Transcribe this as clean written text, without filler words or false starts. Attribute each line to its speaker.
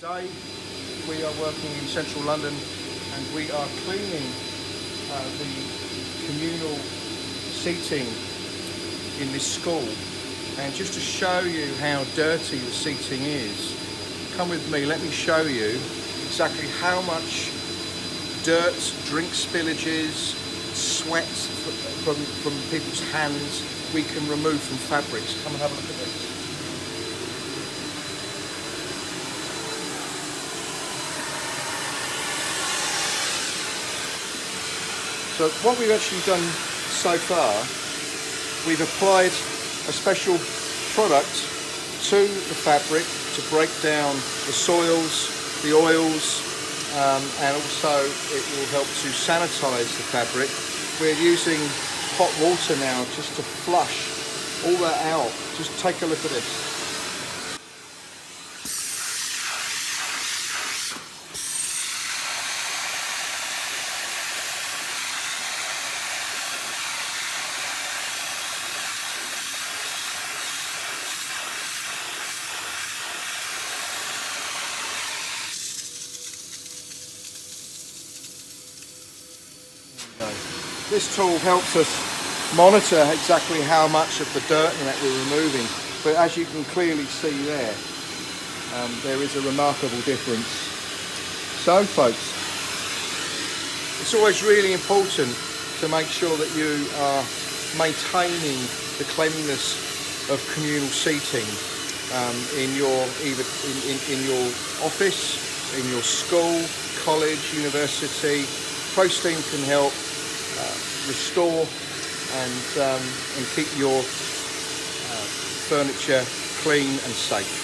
Speaker 1: Today we are working in central London and we are cleaning the communal seating in this school. And just to show you how dirty the seating is, come with me, let me show you exactly how much dirt, drink spillages, sweat from people's hands we can remove from fabrics. Come and have a look at this. So what we've actually done so far, we've applied a special product to the fabric to break down the soils, the oils, and also it will help to sanitize the fabric. We're using hot water now just to flush all that out. Just take a look at this. This tool helps us monitor exactly how much of the dirt that we're removing, but as you can clearly see there, there is a remarkable difference. So folks, it's always really important to make sure that you are maintaining the cleanliness of communal seating in your office, in your school, college, university. ProSteam can help restore and keep your furniture clean and safe.